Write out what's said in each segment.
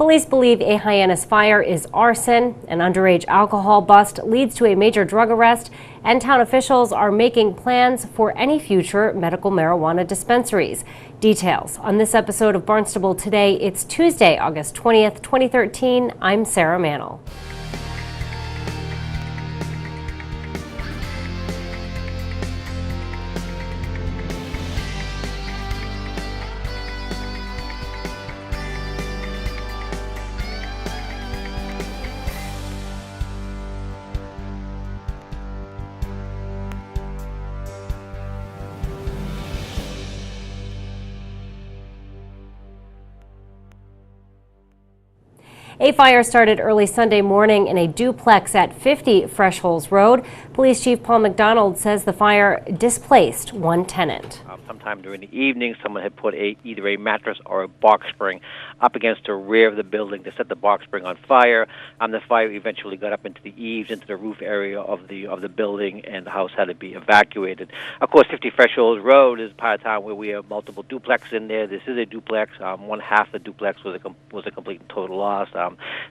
Police believe a Hyannis fire is arson. An underage alcohol bust leads to a major drug arrest, and town officials are making plans for any future medical marijuana dispensaries. Details on this episode of Barnstable Today. It's Tuesday, August 20th, 2013. I'm Sarah Mannel. A fire started early Sunday morning in a duplex at 50 Fresh Holes Road. Police Chief Paul McDonald says the fire displaced one tenant. Sometime during the evening, someone had put either a mattress or a box spring up against the rear of the building to set the box spring on fire. The fire eventually got up into the eaves, into the roof area of the building, and the house had to be evacuated. Of course, 50 Fresh Holes Road is part of town where we have multiple duplexes in there. This is a duplex. One half of the duplex was a complete and total loss.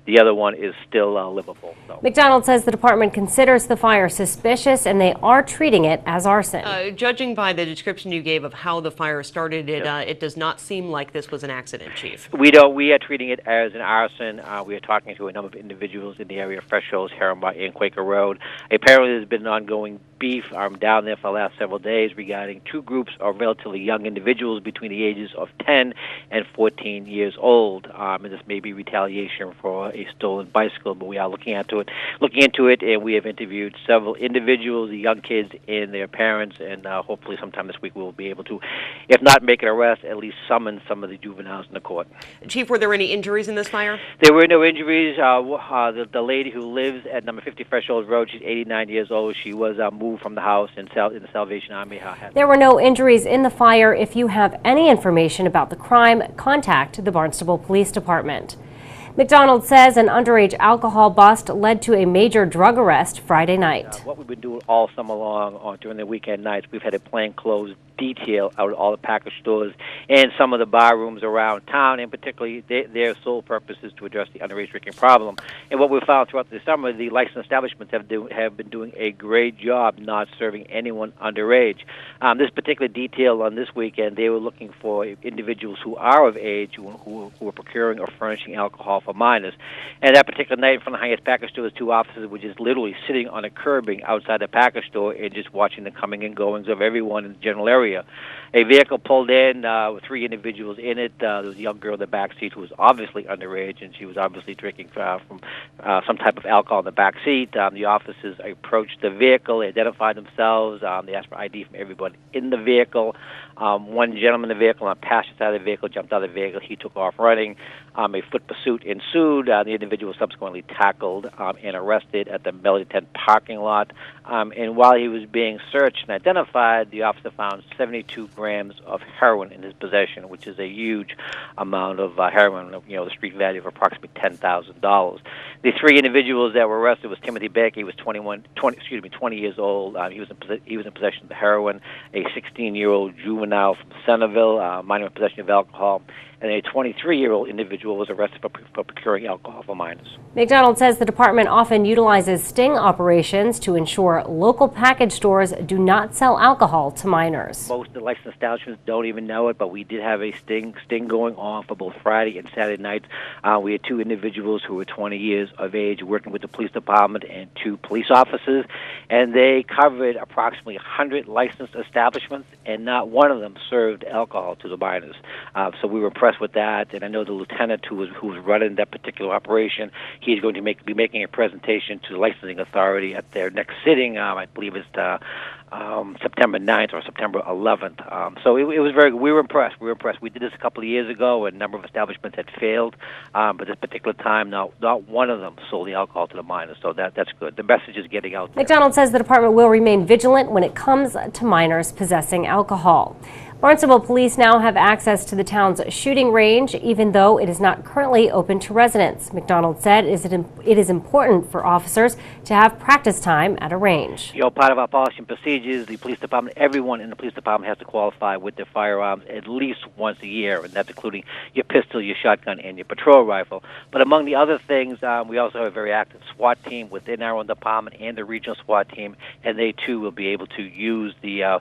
The other one is still livable. So. McDonald says the department considers the fire suspicious and they are treating it as arson. Judging by the description you gave of how the fire started, it does not seem like this was an accident, Chief. We are treating it as an arson. We are talking to a number of individuals in the area of Fresh Holes, Herrenbach, and Quaker Road. Apparently, there's been an ongoing beef down there for the last several days regarding two groups of relatively young individuals between the ages of 10 and 14 years old. And this may be retaliation for a stolen bicycle, but we are looking into it, and we have interviewed several individuals, the young kids and their parents, and hopefully sometime this week we'll be able to, if not make an arrest, at least summon some of the juveniles in the court. Chief, were there any injuries in this fire? There were no injuries. The lady who lives at number 50 Fresh Holes Road, she's 89 years old. She was moved from the house in the Salvation Army. There were no injuries in the fire. If you have any information about the crime, contact the Barnstable Police Department. McDonald says an underage alcohol bust led to a major drug arrest Friday night. What we've been doing all summer long during the weekend nights, we've had a plainclothes detail out at all the package stores and some of the bar rooms around town, and particularly their sole purpose is to address the underage drinking problem. And what we've found throughout the summer, the licensed establishments have been doing a great job not serving anyone underage. This particular detail on this weekend, they were looking for individuals who are of age who are procuring or furnishing alcohol for minors. And that particular night in front of the highest package stores, two officers were just literally sitting on a curbing outside the package store and just watching the coming and goings of everyone in the general area. A vehicle pulled in with three individuals in it. There was a young girl in the back seat who was obviously underage, and she was obviously drinking from some type of alcohol in the back seat. The officers approached the vehicle, they identified themselves, they asked for ID from everybody in the vehicle. One gentleman in the vehicle on the passenger side of the vehicle jumped out of the vehicle. He took off running. A foot pursuit ensued. The individual was subsequently tackled and arrested at the Melody Tent parking lot. And while he was being searched and identified, the officer found 72 grams of heroin in his possession, which is a huge amount of heroin, the street value of approximately $10,000. The three individuals that were arrested was Timothy Beck. He was 20 years old. He was in possession of the heroin. A 16-year-old juvenile from Centerville, minor in possession of alcohol, and a 23-year-old individual was arrested for procuring alcohol for minors. McDonald says the department often utilizes sting operations to ensure local package stores do not sell alcohol to minors. Most of the licensed establishments don't even know it, but we did have a sting going on for both Friday and Saturday nights. We had two individuals who were 20 years of age working with the police department and two police officers, and they covered approximately 100 licensed establishments, and not one of them served alcohol to the minors. So we were impressed with that, and I know the lieutenant who was running that particular operation, he's going to be making a presentation to the licensing authority at their next sitting. I believe it's September 9th or September 11th. So it was very good. We were impressed. We did this a couple of years ago, and a number of establishments had failed, but this particular time, not one of them sold the alcohol to the minors, so that's good. The message is getting out there. McDonald says the department will remain vigilant when it comes to minors possessing alcohol. Barnstable police now have access to the town's shooting range, even though it is not currently open to residents. McDonald said it is important for officers to have practice time at a range. Part of our policy and procedures, the police department, everyone in the police department has to qualify with their firearms at least once a year, and that's including your pistol, your shotgun, and your patrol rifle. But among the other things, we also have a very active SWAT team within our own department and the regional SWAT team, and they too will be able to use the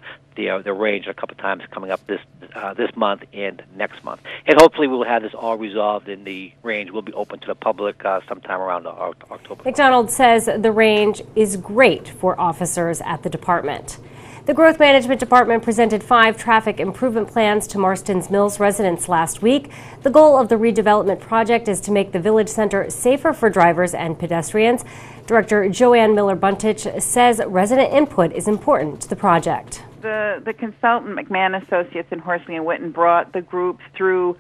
range a couple times coming up this month and next month. And hopefully we'll have this all resolved and the range will be open to the public sometime around October. McDonald says the range is great for officers at the department. The Growth Management Department presented 5 traffic improvement plans to Marston's Mills residents last week. The goal of the redevelopment project is to make the village center safer for drivers and pedestrians. Director Joanne Miller-Buntich says resident input is important to the project. The consultant, McMahon Associates in Horsley and Witten, brought the group through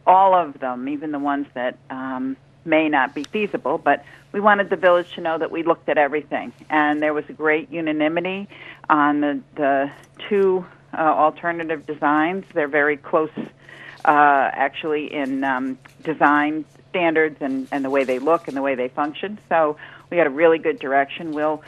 all of them, even the ones that may not be feasible, but we wanted the village to know that we looked at everything. And there was a great unanimity on the 2 alternative designs. They're very close, actually, in design standards and the way they look and the way they function. So we got a really good direction. We'll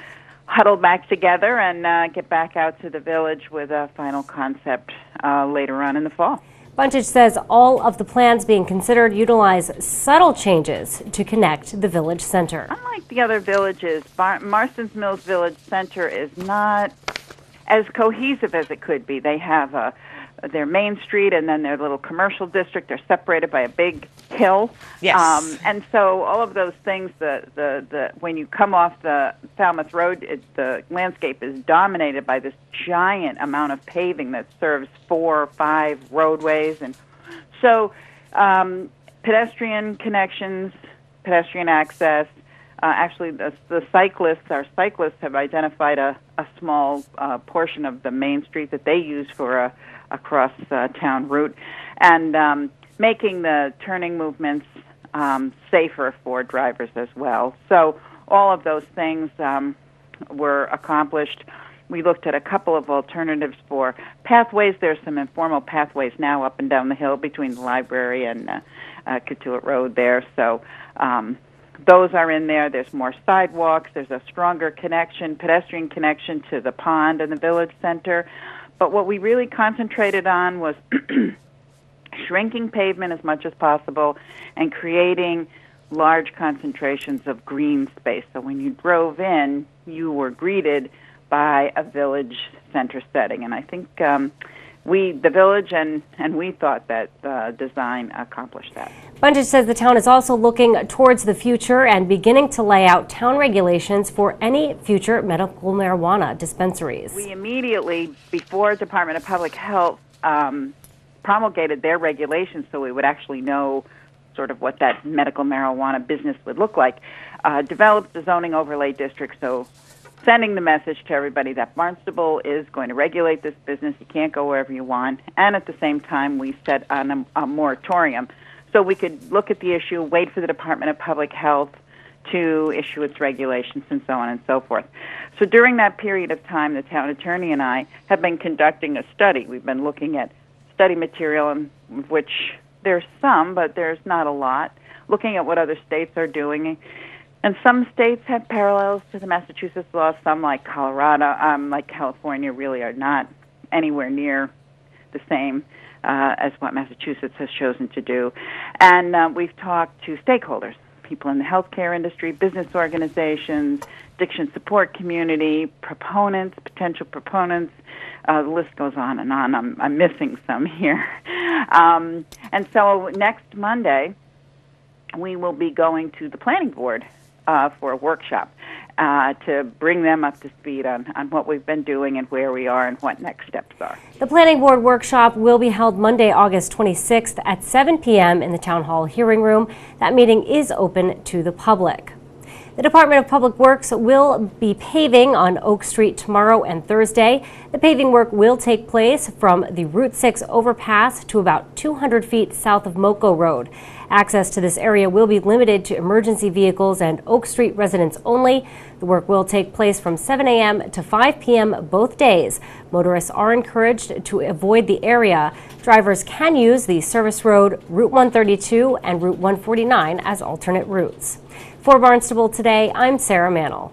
huddle back together and get back out to the village with a final concept later on in the fall. Buntich says all of the plans being considered utilize subtle changes to connect the village center. Unlike the other villages, Marston's Mills Village Center is not as cohesive as it could be. They have their main street and then their little commercial district. They're separated by a big hill. Yes. And so all of those things, when you come off the Falmouth Road, the landscape is dominated by this giant amount of paving that serves 4 or 5 roadways. And so pedestrian connections, pedestrian access, actually our cyclists have identified a small portion of the main street that they use for a cross-town route, and making the turning movements safer for drivers as well. So all of those things were accomplished. We looked at a couple of alternatives for pathways. There's some informal pathways now up and down the hill between the library and Cotuit Road there. So those are in there. There's more sidewalks. There's a stronger connection, pedestrian connection to the pond and the village center. But what we really concentrated on was shrinking pavement as much as possible and creating large concentrations of green space. So when you drove in, you were greeted by a village center setting. And I think the village and we thought that the design accomplished that. Buntich says the town is also looking towards the future and beginning to lay out town regulations for any future medical marijuana dispensaries. We immediately, before Department of Public Health promulgated their regulations so we would actually know sort of what that medical marijuana business would look like, developed the zoning overlay district, so sending the message to everybody that Barnstable is going to regulate this business. You can't go wherever you want. And at the same time, we set on a moratorium so we could look at the issue, wait for the Department of Public Health to issue its regulations and so on and so forth. So during that period of time, the town attorney and I have been conducting a study. We've been looking at study material, in which there's some, but there's not a lot, looking at what other states are doing. And some states have parallels to the Massachusetts law. Some, like Colorado, like California, really are not anywhere near the same as what Massachusetts has chosen to do. And we've talked to stakeholders, people in the healthcare industry, business organizations, addiction support community, proponents, potential proponents. The list goes on and on. I'm missing some here. And so next Monday, we will be going to the planning board for a workshop to bring them up to speed on what we've been doing and where we are and what next steps are. The Planning Board workshop will be held Monday, August 26th at 7 p.m. in the Town Hall hearing room. That meeting is open to the public. The Department of Public Works will be paving on Oak Street tomorrow and Thursday. The paving work will take place from the Route 6 overpass to about 200 feet south of Moco Road. Access to this area will be limited to emergency vehicles and Oak Street residents only. The work will take place from 7 a.m. to 5 p.m. both days. Motorists are encouraged to avoid the area. Drivers can use the service road, Route 132 and Route 149 as alternate routes. For Barnstable Today, I'm Sarah Mannel.